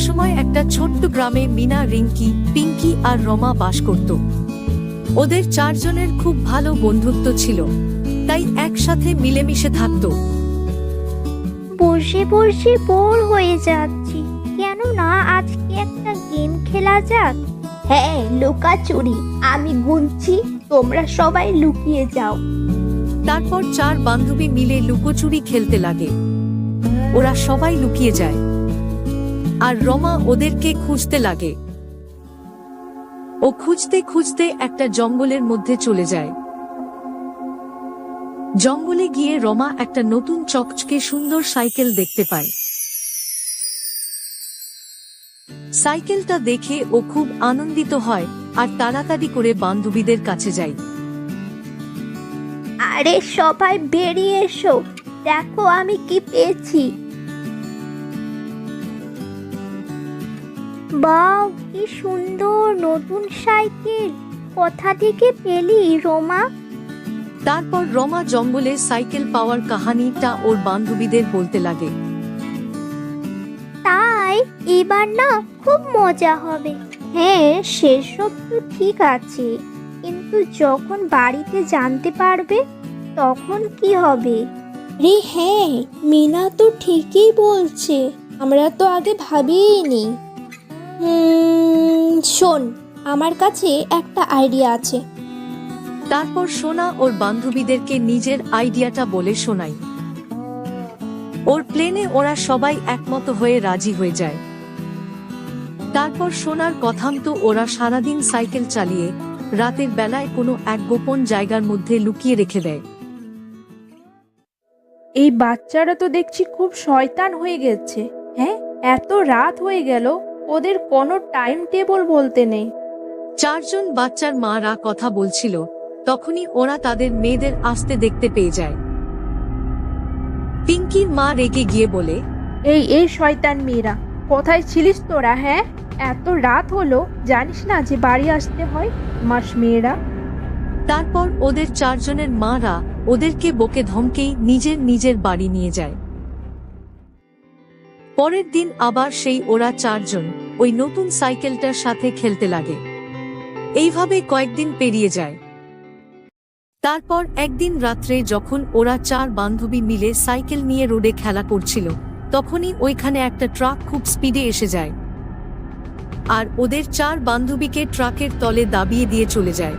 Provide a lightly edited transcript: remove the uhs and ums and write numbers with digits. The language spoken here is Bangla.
একসময় একটা ছোট্ট গ্রামে মিনা, রিঙ্কি, পিঙ্কি আর রমা বাস করত। ওদের চারজনের খুব ভালো বন্ধুত্ব ছিল, তাই একসাথে মিলেমিশে থাকত। বসে বসে বোর হয়ে যাচ্ছি, কেন না আজকে একটা গেম খেলা যাক? হ্যাঁ, লুকাচুরি। আমি গুনছি, তোমরা সবাই লুকিয়ে যাও। তারপর চার বান্ধবী মিলে লুকোচুরি খেলতে লাগে। ওরা সবাই লুকিয়ে যায়, আর রমা ওদেরকে খুঁজতে লাগে। ও খুঁজতে খুঁজতে একটা জঙ্গলের মধ্যে চলে যায়। জঙ্গলে গিয়ে রমা একটা নতুন চকচকে সুন্দর সাইকেল দেখতে পায়। সাইকেলটা দেখে ও খুব আনন্দিত হয় আর তাড়াতাড়ি করে বান্ধবীদের কাছে যায়। আরে সবাই বেরিয়ে এসো, দেখো আমি কি পেয়েছি। বাহ, কি সুন্দর নতুন সাইকেল! কোথা থেকে পেলি রোমা? তারপর রমা জঙ্গলে সাইকেল পাওয়ার কাহিনীটা ওর বান্ধবীদের বলতে লাগে। তাই এবার না খুব মজা হবে। হ্যাঁ, সেসব তো ঠিক আছে, কিন্তু যখন বাড়িতে জানতে পারবে তখন কি হবে? রে হ্যাঁ, মিনা তো ঠিকই বলছে, আমরা তো আগে ভাবিনি। শোন, আমার কাছে একটা আইডিয়া আছে। তারপর সোনা ওর বান্ধবীদেরকে নিজের আইডিয়াটা বলে শোনায়। ওর প্ল্যানে ওরা সবাই একমত হয়ে রাজি হয়ে যায়। তারপর সোনার কথামতো ওরা সারাদিন সাইকেল চালিয়ে রাতের বেলায় কোনো এক গোপন জায়গার মধ্যে লুকিয়ে রেখে দেয়। এই বাচ্চারা তো দেখছি খুব শয়তান হয়ে গেছে। হ্যাঁ, এত রাত হয়ে গেল, ওদের কোনো টাইম টেবল বলতে নেই। চারজন বাচ্চার মারা কথা বলছিল, তখনই ওরা তাদের মেয়েদের আসতে দেখতে পেয়ে যায়। পিঙ্কির মা রেগে গিয়ে বলে, এই শয়তান মেয়েরা, কোথায় ছিলিস তোরা? হ্যাঁ, এত রাত হলো, জানিস না যে বাড়ি আসতে হয়? মাস মেয়েরা। তারপর ওদের চারজনের মারা ওদেরকে বকে ধমকেই নিজের বাড়ি নিয়ে যায়। পরের দিন আবার সেই ওরা চারজন ওই নতুন সাইকেলটার সাথে খেলতে লাগে। এইভাবে কয়েকদিন পেরিয়ে যায়। তারপর একদিন রাত্রে যখন ওরা চার বান্ধবী মিলে সাইকেল নিয়ে রোডে খেলা করছিল, তখনই ওইখানে একটা ট্রাক খুব স্পিডে এসে যায় আর ওদের চার বান্ধবীকে ট্রাকের তলে দাবিয়ে দিয়ে চলে যায়।